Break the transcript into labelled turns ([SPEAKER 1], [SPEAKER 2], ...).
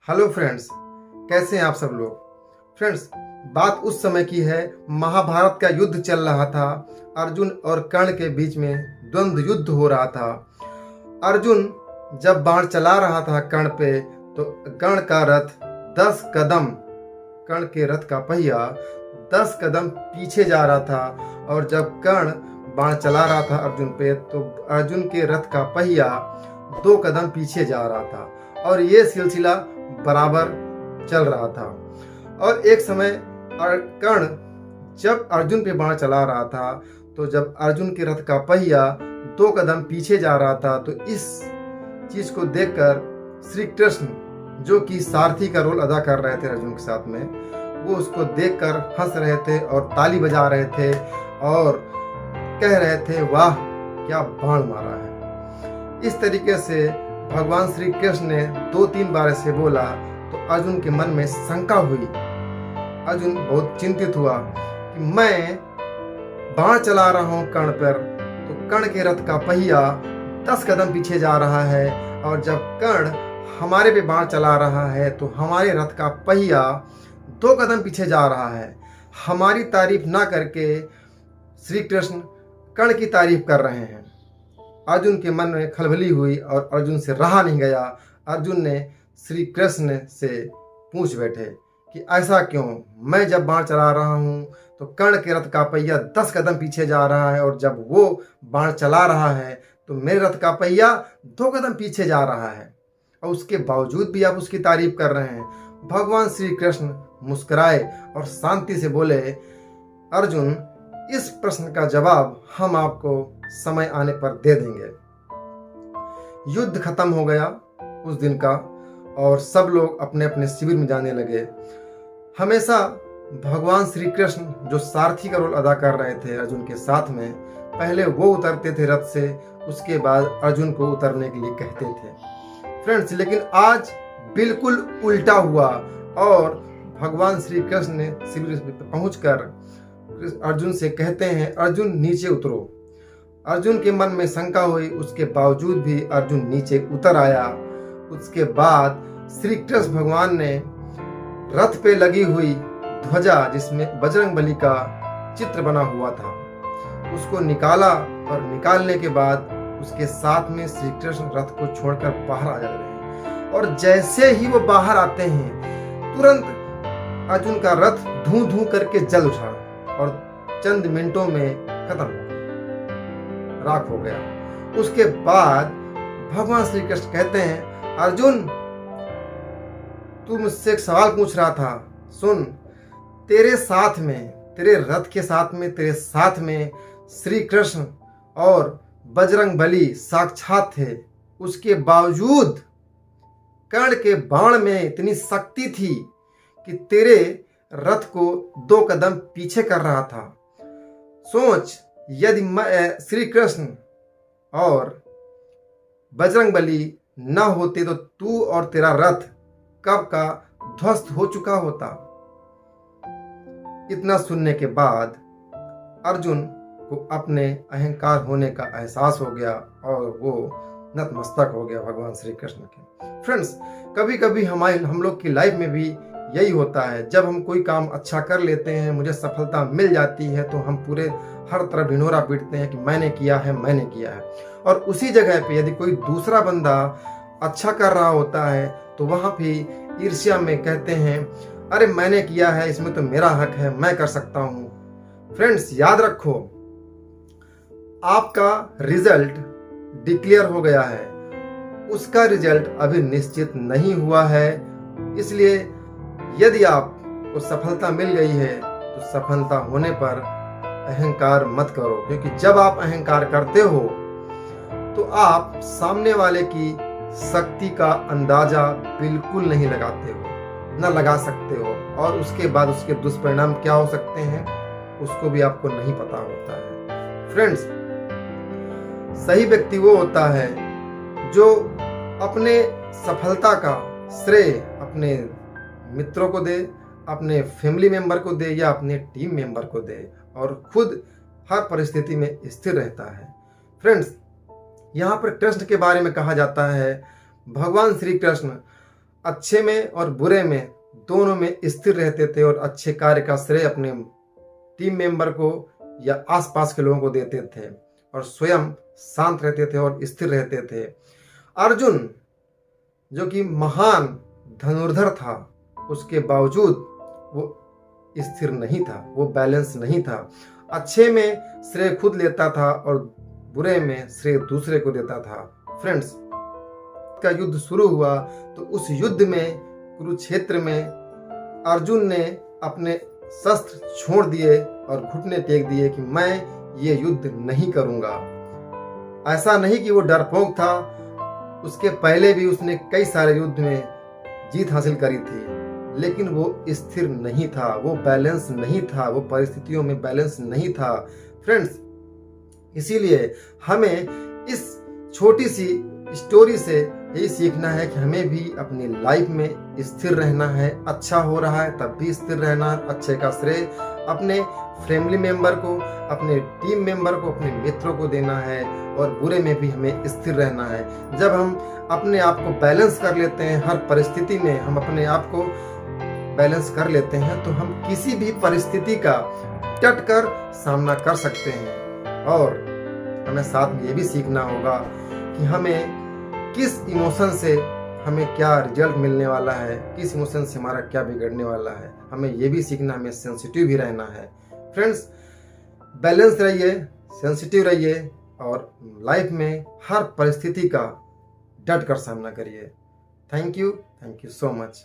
[SPEAKER 1] Hello friends, कैसे हैं आप सब लोग। फ्रेंड्स, बात उस समय की है, महाभारत का युद्ध चल रहा था। अर्जुन और कर्ण के बीच में द्वंद्व युद्ध हो रहा था। अर्जुन जब बाण चला रहा था कर्ण पे, तो कर्ण का रथ 10 कदम, कर्ण के रथ का पहिया 10 कदम पीछे जा रहा था। और जब कर्ण बाण चला रहा था अर्जुन पे, तो अर्जुन के रथ का पहिया 2 कदम पीछे जा रहा था। और ये सिलसिला बराबर चल रहा था। और एक समय कर्ण जब अर्जुन पे बाण चला रहा था, तो जब अर्जुन के रथ का पहिया 2 कदम पीछे जा रहा था, तो इस चीज को देखकर श्री कृष्ण, जो कि सारथी का रोल अदा कर रहे थे अर्जुन के साथ में, वो उसको देखकर हंस रहे थे और ताली बजा रहे थे और कह रहे थे, वाह क्या बाण मारा है। इस तरीके से भगवान श्री कृष्ण ने 2-3 बार ऐसे बोला, तो अर्जुन के मन में शंका हुई। अर्जुन बहुत चिंतित हुआ कि मैं बाण चला रहा हूं कर्ण पर, तो कर्ण के रथ का पहिया 10 कदम पीछे जा रहा है, और जब कर्ण हमारे पे बाण चला रहा है तो हमारे रथ का पहिया 2 कदम पीछे जा रहा है। हमारी तारीफ ना करके श्री कृष्ण कर्ण की तारीफ कर रहे हैं। अर्जुन के मन में खलबली हुई और अर्जुन से रहा नहीं गया। अर्जुन ने श्री कृष्ण से पूछ बैठे कि ऐसा क्यों, मैं जब बाण चला रहा हूँ तो कर्ण के रथ का पहिया 10 कदम पीछे जा रहा है, और जब वो बाण चला रहा है तो मेरे रथ का पहिया 2 कदम पीछे जा रहा है, और उसके बावजूद भी आप उसकी तारीफ कर रहे हैं। भगवान श्री कृष्ण मुस्कुराए और शांति से बोले, अर्जुन, इस प्रश्न का जवाब हम आपको समय आने पर दे देंगे। युद्ध खत्म हो गया उस दिन का, और सब लोग अपने अपने शिविर में जाने लगे। हमेशा भगवान श्री कृष्ण, जो सारथी का रोल अदा कर रहे थे अर्जुन के साथ में, पहले वो उतरते थे रथ से, उसके बाद अर्जुन को उतरने के लिए कहते थे। फ्रेंड्स, लेकिन आज बिल्कुल उल्टा हुआ, और भगवान श्री कृष्ण ने शिविर पर पहुंचकर अर्जुन से कहते हैं, अर्जुन नीचे उतरो। अर्जुन के मन में शंका हुई, उसके बावजूद भी अर्जुन नीचे उतर आया। उसके बाद श्री कृष्ण भगवान ने रथ पे लगी हुई ध्वजा, जिसमें बजरंगबली का चित्र बना हुआ था, उसको निकाला, और निकालने के बाद उसके साथ में श्री कृष्ण रथ को छोड़कर बाहर आ जा रहे हैं। और जैसे ही वो बाहर आते हैं, तुरंत अर्जुन का रथ धू धू करके जल उठा और चंद मिनटों में खत्म हो गया, राख हो गया। उसके बाद भगवान श्री कृष्ण कहते हैं, अर्जुन, तू मुझसे एक सवाल पूछ रहा था, सुन। तेरे साथ में, तेरे रथ के साथ में, तेरे साथ में श्री कृष्ण और बजरंगबली साक्षात थे। उसके बावजूद कर्ण के बाण में इतनी शक्ति थी कि तेरे रथ को 2 कदम पीछे कर रहा था। सोच, यदि श्री कृष्ण और बजरंगबली न होते तो तू और तेरा रथ कब का ध्वस्त हो चुका होता। इतना सुनने के बाद अर्जुन को अपने अहंकार होने का एहसास हो गया, और वो नतमस्तक हो गया भगवान श्री कृष्ण के। फ्रेंड्स, कभी कभी हम लोग की लाइफ में भी यही होता है। जब हम कोई काम अच्छा कर लेते हैं, मुझे सफलता मिल जाती है, तो हम पूरे हर तरफ ढिंढोरा पीटते हैं कि मैंने किया है, मैंने किया है। और उसी जगह पे यदि कोई दूसरा बंदा अच्छा कर रहा होता है, तो वहां पे ईर्ष्या में कहते हैं, अरे मैंने किया है, इसमें तो मेरा हक है, मैं कर सकता हूं। फ्रेंड्स, याद रखो, आपका रिजल्ट डिक्लेयर हो गया है, उसका रिजल्ट अभी निश्चित नहीं हुआ है। इसलिए यदि आपको सफलता मिल गई है, तो सफलता होने पर अहंकार मत करो, क्योंकि जब आप अहंकार करते हो तो आप सामने वाले की शक्ति का अंदाजा बिल्कुल नहीं लगाते हो, न लगा सकते हो, और उसके बाद उसके दुष्परिणाम क्या हो सकते हैं उसको भी आपको नहीं पता होता है। फ्रेंड्स, सही व्यक्ति वो होता है जो अपने सफलता का श्रेय अपने मित्रों को दे, अपने फैमिली मेंबर को दे, या अपने टीम मेंबर को दे, और खुद हर परिस्थिति में स्थिर रहता है। फ्रेंड्स, यहाँ पर कृष्ण के बारे में कहा जाता है, भगवान श्री कृष्ण अच्छे में और बुरे में दोनों में स्थिर रहते थे और अच्छे कार्य का श्रेय अपने टीम मेंबर को या आसपास के लोगों को देते थे और स्वयं शांत रहते थे और स्थिर रहते थे। अर्जुन जो कि महान धनुर्धर था, उसके बावजूद वो स्थिर नहीं था, वो बैलेंस नहीं था। अच्छे में श्रेय खुद लेता था और बुरे में श्रेय दूसरे को देता था। फ्रेंड्स, का युद्ध शुरू हुआ तो उस युद्ध में, कुरुक्षेत्र में, अर्जुन ने अपने शस्त्र छोड़ दिए और घुटने टेक दिए कि मैं ये युद्ध नहीं करूंगा। ऐसा नहीं कि वो डरपोक था, उसके पहले भी उसने कई सारे युद्ध में जीत हासिल करी थी, लेकिन वो स्थिर नहीं था, वो बैलेंस नहीं था, वो परिस्थितियों में बैलेंस नहीं था। फ्रेंड्स, इसीलिए हमें इस छोटी सी स्टोरी से यही सीखना है कि हमें भी अपनी लाइफ में स्थिर रहना है। अच्छा हो रहा है तब भी स्थिर रहना है। अच्छे का श्रेय अपने फैमिली मेंबर को, अपने टीम मेंबर को, अपने मित्रों को देना है और बुरे में भी हमें स्थिर रहना है। जब हम अपने आप को बैलेंस कर लेते हैं, हर परिस्थिति में हम अपने आप को बैलेंस कर लेते हैं, तो हम किसी भी परिस्थिति का डट कर सामना कर सकते हैं। और हमें साथ में ये भी सीखना होगा कि हमें किस इमोशन से हमें क्या रिजल्ट मिलने वाला है, किस इमोशन से हमारा क्या बिगड़ने वाला है। हमें ये भी सीखना, हमें सेंसिटिव भी रहना है। फ्रेंड्स, बैलेंस रहिए, सेंसिटिव रहिए और लाइफ में हर परिस्थिति का डट कर सामना करिए। Thank you so much.